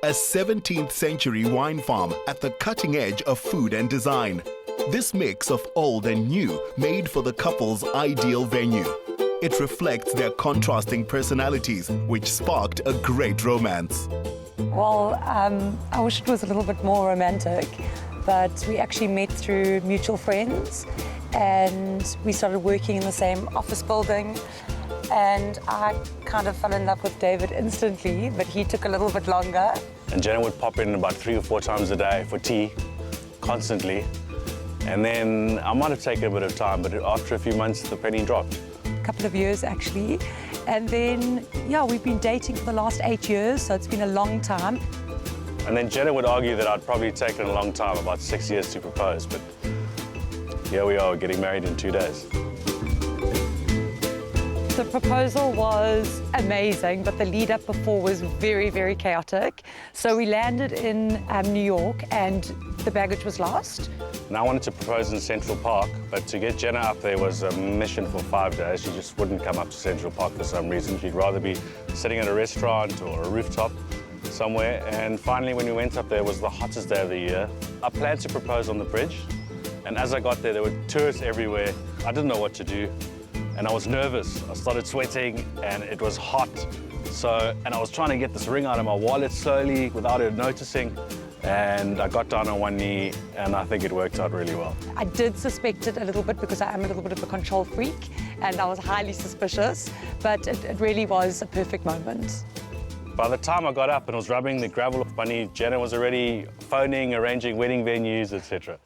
a 17th century wine farm at the cutting edge of food and design. This mix of old and new made for the couple's ideal venue. It reflects their contrasting personalities, which sparked a great romance. Well, I wish it was a little bit more romantic, but we actually met through mutual friends and we started working in the same office building, and I kind of fell in love with David instantly, but he took a little bit longer. And Jenna would pop in about 3 or 4 times a day for tea, constantly. And then I might have taken a bit of time, but after a few months, the penny dropped. A couple of years, actually. And then, yeah, we've been dating for the last 8 years, so it's been a long time. And then Jenna would argue that I'd probably taken a long time, about 6 years to propose, but here we are, getting married in 2 days. The proposal was amazing, but the lead up before was very, very chaotic. So we landed in New York and the baggage was lost. And I wanted to propose in Central Park, but to get Jenna up there was a mission for 5 days. She just wouldn't come up to Central Park for some reason. She'd rather be sitting at a restaurant or a rooftop somewhere. And finally, when we went up there, it was the hottest day of the year. I planned to propose on the bridge. And as I got there were tourists everywhere. I didn't know what to do. And I was nervous. I started sweating and it was hot. And I was trying to get this ring out of my wallet slowly without her noticing. And I got down on one knee and I think it worked out really well. I did suspect it a little bit because I am a little bit of a control freak and I was highly suspicious, but it really was a perfect moment. By the time I got up and was rubbing the gravel off my knee, Jenna was already phoning, arranging wedding venues, etc.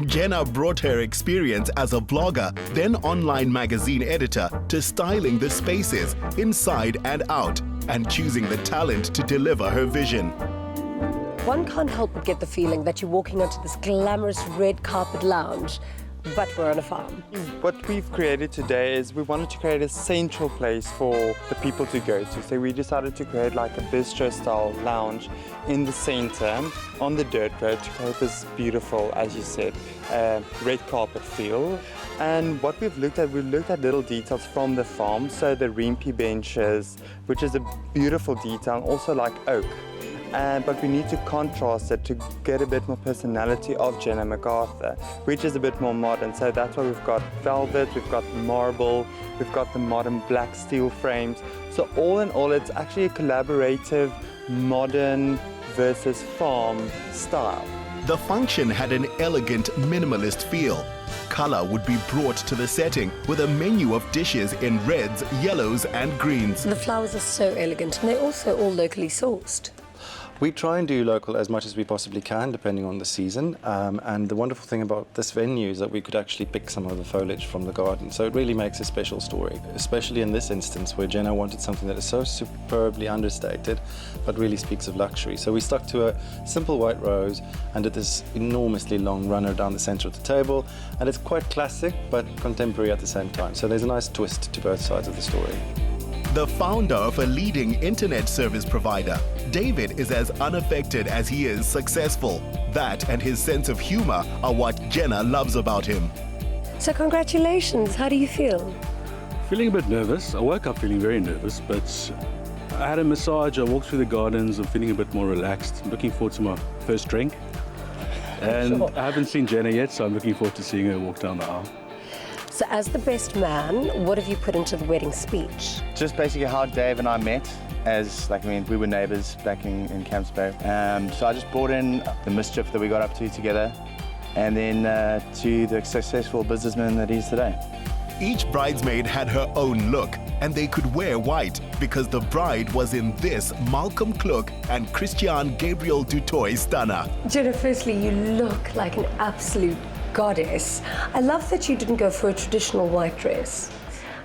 Jenna brought her experience as a blogger, then online magazine editor, to styling the spaces inside and out, and choosing the talent to deliver her vision. One can't help but get the feeling that you're walking onto this glamorous red carpet lounge, but we're on a farm. What we've created today is we wanted to create a central place for the people to go to. So we decided to create like a bistro-style lounge in the center on the dirt road to create this beautiful, as you said, red carpet feel. And what we've looked at little details from the farm. So the rimpy benches, which is a beautiful detail, also like oak. But we need to contrast it to get a bit more personality of Jenna McArthur, which is a bit more modern. So that's why we've got velvet, we've got marble, we've got the modern black steel frames. So all in all, it's actually a collaborative, modern versus farm style. The function had an elegant, minimalist feel. Color would be brought to the setting with a menu of dishes in reds, yellows, and greens. The flowers are so elegant, and they're also all locally sourced. We try and do local as much as we possibly can, depending on the season. And the wonderful thing about this venue is that we could actually pick some of the foliage from the garden. So it really makes a special story, especially in this instance where Jenna wanted something that is so superbly understated, but really speaks of luxury. So we stuck to a simple white rose and did this enormously long runner down the center of the table. And it's quite classic, but contemporary at the same time. So there's a nice twist to both sides of the story. The founder of a leading internet service provider, David is as unaffected as he is successful. That and his sense of humor are what Jenna loves about him. So congratulations, how do you feel? Feeling a bit nervous. I woke up feeling very nervous, but I had a massage, I walked through the gardens, I'm feeling a bit more relaxed. I'm looking forward to my first drink. And sure. I haven't seen Jenna yet, so I'm looking forward to seeing her walk down the aisle. So as the best man, what have you put into the wedding speech? Just basically how Dave and I met we were neighbours back in Camps Bay. So I just brought in the mischief that we got up to together and then to the successful businessman that he is today. Each bridesmaid had her own look and they could wear white because the bride was in this Malcolm Kluck and Christian Gabriel Dutoy stunner. Jenna, firstly, you look like an absolute goddess. I love that you didn't go for a traditional white dress.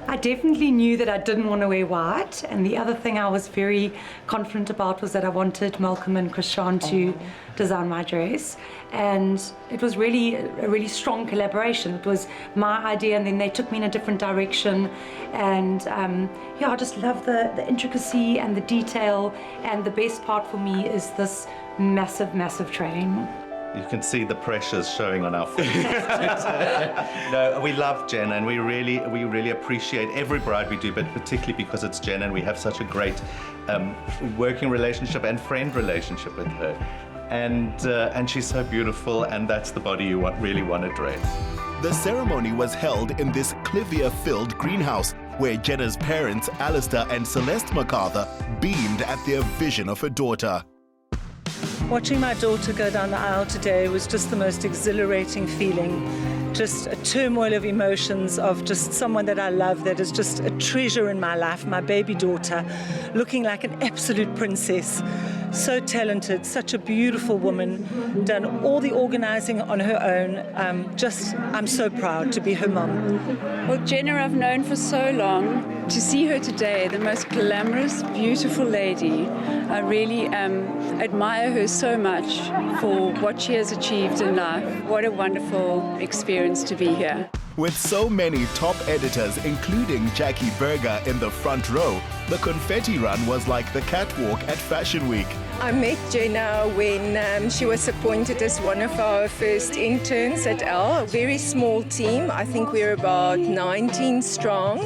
I definitely knew that I didn't want to wear white, and the other thing I was very confident about was that I wanted Malcolm and Christian to design my dress, and it was really a really strong collaboration. It was my idea and then they took me in a different direction, and yeah, I just love the intricacy and the detail, and the best part for me is this massive train. You can see the pressures showing on our faces. No, we love Jenna, and we really appreciate every bride we do, but particularly because it's Jenna, and we have such a great working relationship and friend relationship with her. And she's so beautiful, and that's the body you really want to dress. The ceremony was held in this Clivier-filled greenhouse, where Jenna's parents, Alistair and Celeste McArthur, beamed at their vision of a daughter. Watching my daughter go down the aisle today was just the most exhilarating feeling. Just a turmoil of emotions of just someone that I love, that is just a treasure in my life, my baby daughter, looking like an absolute princess. So talented, such a beautiful woman, done all the organizing on her own. I'm so proud to be her mom. Well, Jenna I've known for so long. To see her today, the most glamorous, beautiful lady, I really admire her so much for what she has achieved in life. What a wonderful experience to be here. With so many top editors, including Jackie Berger in the front row, the confetti run was like the catwalk at Fashion Week. I met Jenna when she was appointed as one of our first interns at Elle, a very small team. I think we're about 19 strong,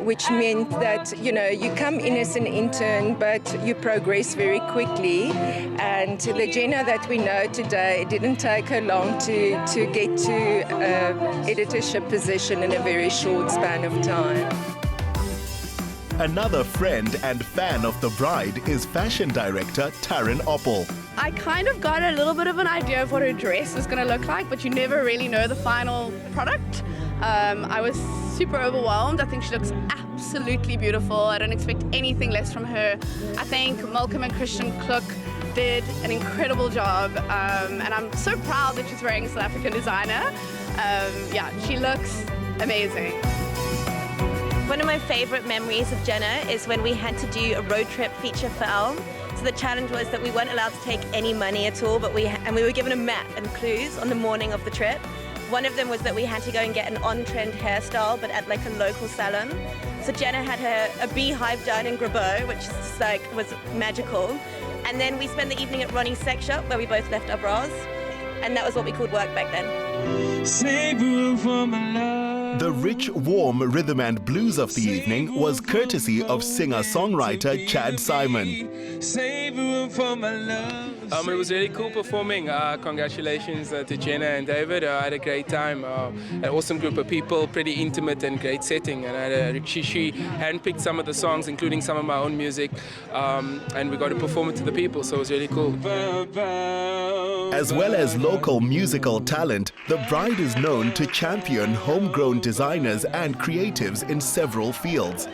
which meant that, you know, you come in as an intern, but you progress very quickly. And the Jenna that we know today, it didn't take her long to get to editorship position in a very short span of time. Another friend and fan of the bride is fashion director Taryn Oppel. I kind of got a little bit of an idea of what her dress was going to look like, but you never really know the final product. I was super overwhelmed. I think she looks absolutely beautiful. I don't expect anything less from her. I think Malcolm and Christian Klook did an incredible job, and I'm so proud that she's wearing a South African designer. Yeah, she looks amazing. One of my favorite memories of Jenna is when we had to do a road trip feature for Elle. So the challenge was that we weren't allowed to take any money at all, but we were given a map and clues on the morning of the trip. One of them was that we had to go and get an on-trend hairstyle, but at like a local salon. So Jenna had a beehive done in Grabo, which is just like was magical. And then we spent the evening at Ronnie's sex shop, where we both left our bras, and that was what we called work back then. Save room for my love. The rich, warm rhythm and blues of the evening was courtesy of singer-songwriter Chad Simon. Save room for my love. It was really cool performing. Congratulations to Jenna and David. I had a great time. An awesome group of people, pretty intimate and great setting. And she handpicked some of the songs, including some of my own music, and we got to perform it to the people, so it was really cool. As well as local musical talent, the bride is known to champion homegrown designers and creatives in several fields.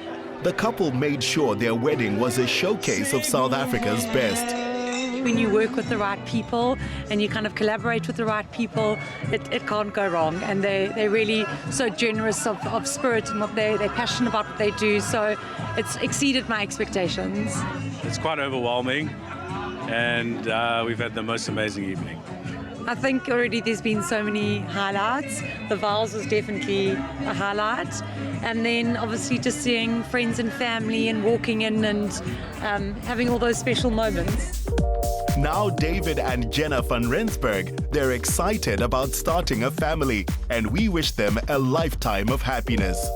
The couple made sure their wedding was a showcase of South Africa's best. When you work with the right people and you kind of collaborate with the right people, it can't go wrong. And they're really so generous of spirit and what they're passionate about what they do. So it's exceeded my expectations. It's quite overwhelming, and we've had the most amazing evening. I think already there's been so many highlights. The vows was definitely a highlight. And then obviously just seeing friends and family and walking in and having all those special moments. Now David and Jenna van Rensburg, they're excited about starting a family, and we wish them a lifetime of happiness.